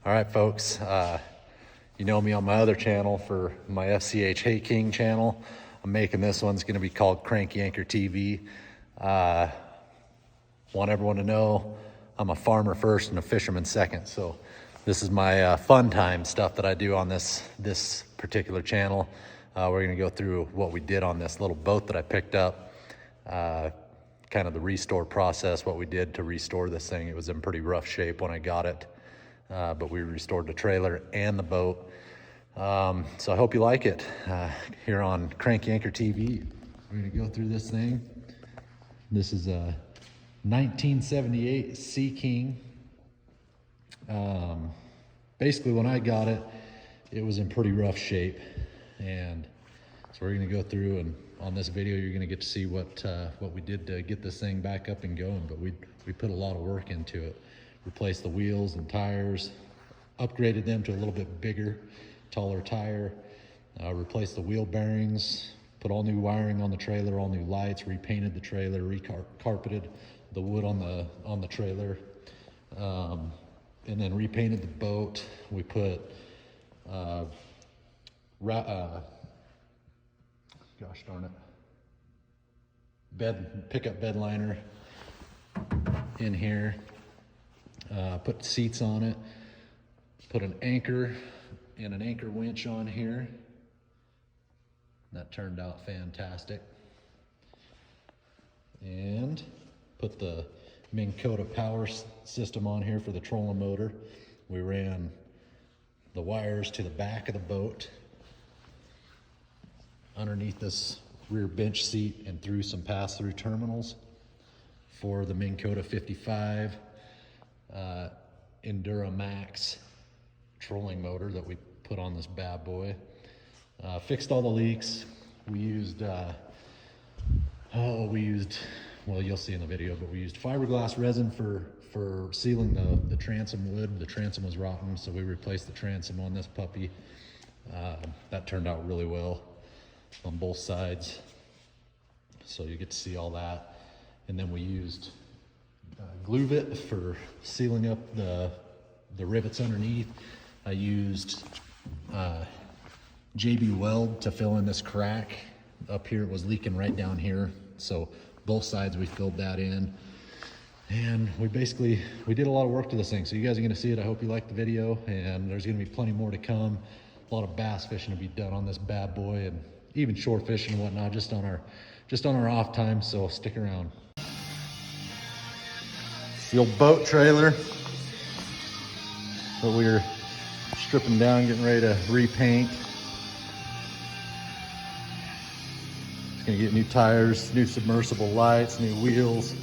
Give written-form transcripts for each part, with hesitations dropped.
All right, folks, you know me on my other channel for my SeaKing channel. I'm making this one's gonna be called Cranky Anchor TV. Want everyone to know I'm a farmer first and a fisherman second. So this is my fun time stuff that I do on this particular channel. We're gonna go through what we did on this little boat that I picked up, kind of the restore process, what we did to restore this thing. It was in pretty rough shape when I got it. But we restored the trailer and the boat. So I hope you like it. Here on Cranky Anchor TV, we're gonna go through this thing. This is a 1978 SeaKing. Basically when I got it, it was in pretty rough shape. And so we're gonna go through, and on this video, you're gonna get to see what we did to get this thing back up and going. But we put a lot of work into it. Replaced the wheels and tires, upgraded them to a little bit bigger, taller tire, replaced the wheel bearings, put all new wiring on the trailer, all new lights, repainted the trailer, carpeted the wood on the trailer, and then repainted the boat. We put gosh darn it, pickup bed liner in here. Put seats on it, put an anchor and an anchor winch on here. That turned out fantastic. And put the Minn Kota power system on here for the trolling motor. We ran the wires to the back of the boat, underneath this rear bench seat, and through some pass-through terminals for the Minn Kota 55 Endura Max trolling motor that we put on this bad boy. Fixed all the leaks. We used, well, you'll see in the video, but we used fiberglass resin for sealing the transom wood. The transom was rotten, so we replaced the transom on this puppy. That turned out really well on both sides. So you get to see all that. And then we used glue-vit for sealing up the rivets underneath. I used JB Weld to fill in this crack. Up here it was leaking right down here, so both sides we filled that in. And we did a lot of work to this thing, so you guys are going to see it. I hope you like the video, and there's going to be plenty more to come. A lot of bass fishing to be done on this bad boy, and even shore fishing and whatnot, just on our off time, so stick around. The old boat trailer that we were stripping down, getting ready to repaint. It's gonna get new tires, new submersible lights, new wheels,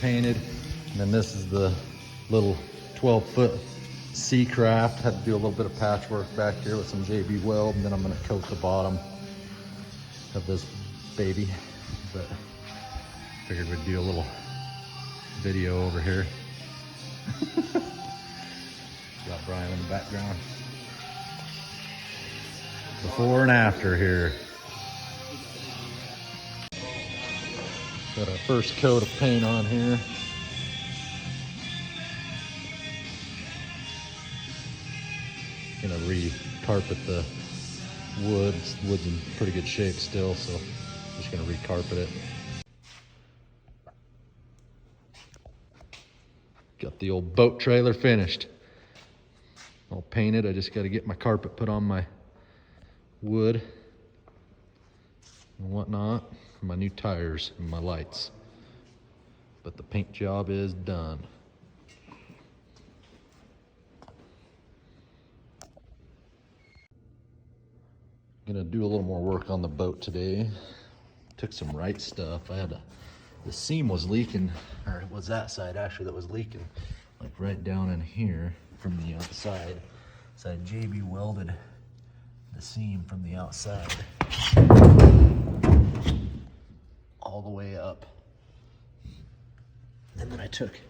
painted. And then this is the little 12-foot Sea Craft. Had to do a little bit of patchwork back here with some JB Weld, and then I'm gonna coat the bottom of this baby. But figured we'd do a little video over here. Got Brian in the background. Before and after here. Got our first coat of paint on here. Gonna re-carpet the wood. Wood's in pretty good shape still, so just gonna re-carpet it. Got the old boat trailer finished. All painted. I just got to get my carpet put on my wood and whatnot. My new tires and my lights. But the paint job is done. Gonna do a little more work on the boat today. Took some right stuff. The seam was leaking, or it was that side actually that was leaking, like right down in here from the outside. So I JB welded the seam from the outside all the way up. And then I took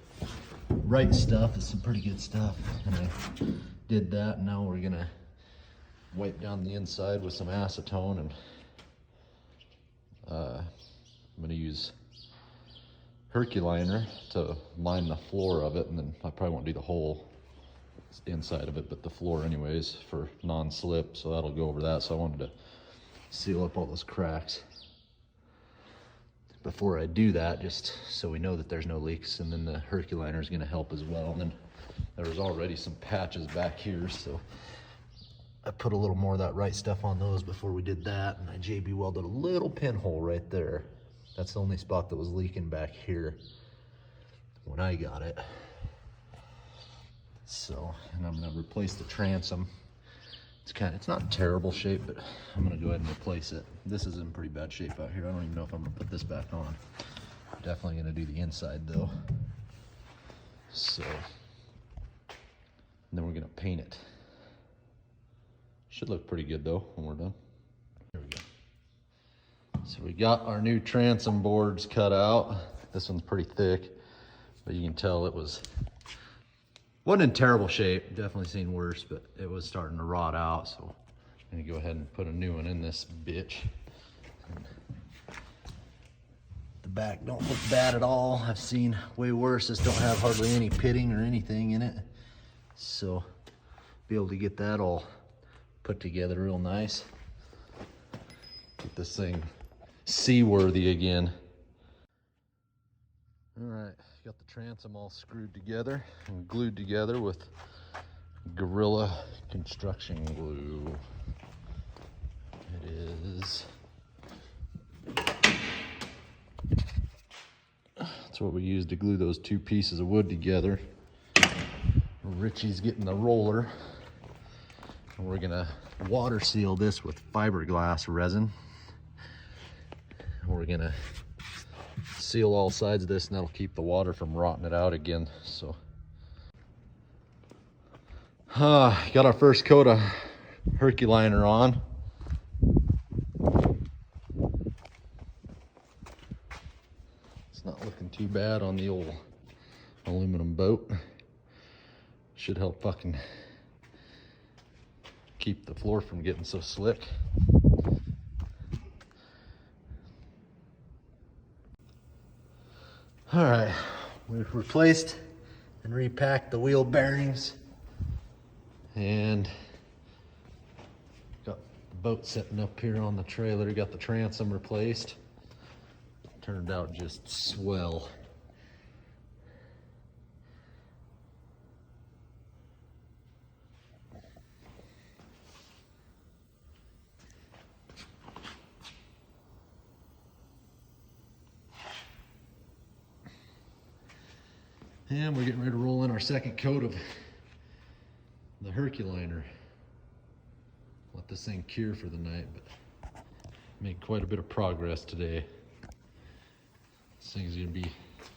right stuff, it's some pretty good stuff, and I did that. And now we're gonna wipe down the inside with some acetone, and I'm gonna use Herculiner to line the floor of it, and then I probably won't do the whole It's the inside of it, but the floor anyways for non-slip, so that'll go over that. So I wanted to seal up all those cracks before I do that, just so we know that there's no leaks. And then the Herculiner is going to help as well. And then there was already some patches back here, so I put a little more of that right stuff on those before we did that. And I JB welded a little pinhole right there. That's the only spot that was leaking back here when I got it. So, and I'm gonna replace the transom. It's not in terrible shape, but I'm gonna go ahead and replace it. This is in pretty bad shape out here. I don't even know if I'm gonna put this back on. Definitely gonna do the inside though. So, and then we're gonna paint it. Should look pretty good though when we're done. Here we go. So we got our new transom boards cut out. This one's pretty thick, but you can tell it wasn't in terrible shape. Definitely seen worse, but it was starting to rot out. So I'm gonna go ahead and put a new one in this bitch. And the back don't look bad at all. I've seen way worse. This don't have hardly any pitting or anything in it. So be able to get that all put together real nice. Get this thing seaworthy again. All right, got the transom all screwed together and glued together with Gorilla construction glue. It is. That's what we used to glue those two pieces of wood together. Richie's getting the roller. And we're gonna water seal this with fiberglass resin. And we're gonna seal all sides of this, and that'll keep the water from rotting it out again. So got our first coat of Herculiner on. It's not looking too bad on the old aluminum boat. Should help fucking keep the floor from getting so slick. All right, we've replaced and repacked the wheel bearings and got the boat sitting up here on the trailer. Got the transom replaced. Turned out just swell. And we're getting ready to roll in our second coat of the Herculiner. Let this thing cure for the night, but made quite a bit of progress today. This thing's gonna be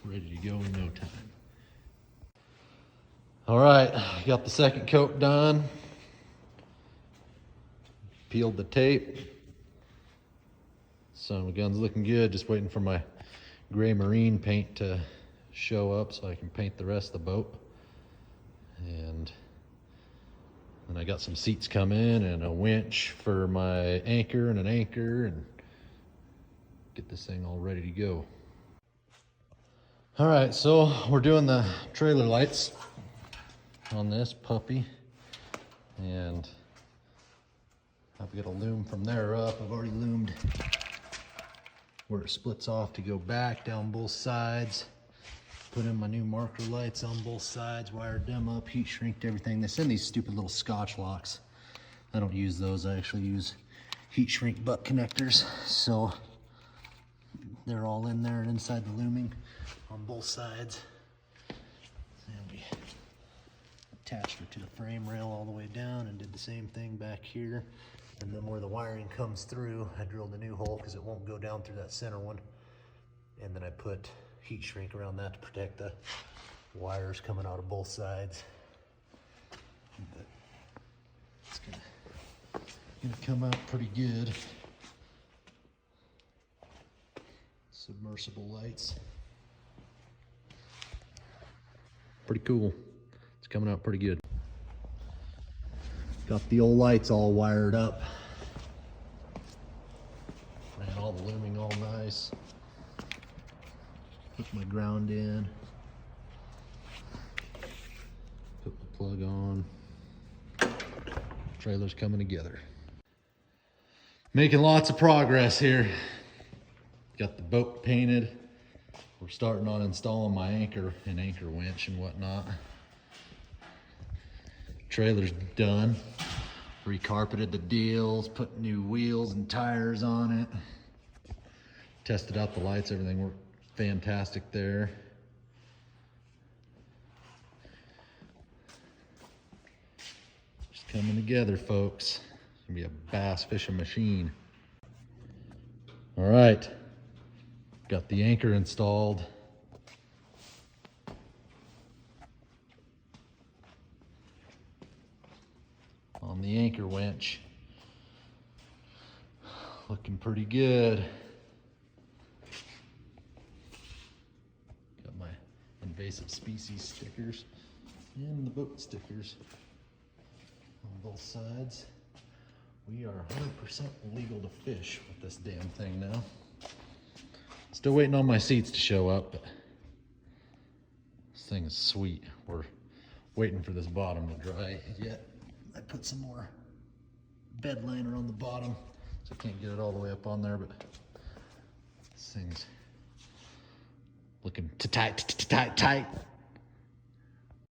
ready to go in no time. All right, got the second coat done. Peeled the tape. Son of a gun's looking good. Just waiting for my gray marine paint to show up so I can paint the rest of the boat. And then I got some seats coming and a winch for my anchor and an anchor, and get this thing all ready to go. All right, so we're doing the trailer lights on this puppy, and I've got to loom from there up. I've already loomed where it splits off to go back down both sides. Put in my new marker lights on both sides, wired them up, heat shrinked everything. They send these stupid little Scotch locks. I don't use those. I actually use heat shrink butt connectors. So they're all in there and inside the looming on both sides. And we attached her to the frame rail all the way down and did the same thing back here. And then where the wiring comes through, I drilled a new hole because it won't go down through that center one. And then I put heat shrink around that to protect the wires coming out of both sides. But it's gonna come out pretty good. Submersible lights. Pretty cool. It's coming out pretty good. Got the old lights all wired up. Ran all the looming all nice. Put my ground in. Put the plug on. Trailer's coming together. Making lots of progress here. Got the boat painted. We're starting on installing my anchor and anchor winch and whatnot. Trailer's done. Recarpeted the deals, put new wheels and tires on it. Tested out the lights, everything worked fantastic there. Just coming together, folks. It's gonna be a bass fishing machine. All right, got the anchor installed. On the anchor winch. Looking pretty good. Got my invasive species stickers and the boat stickers on both sides. We are 100% legal to fish with this damn thing now. Still waiting on my seats to show up, but this thing is sweet. We're waiting for this bottom to dry yet. I put some more bed liner on the bottom, so I can't get it all the way up on there, but this thing's looking tight.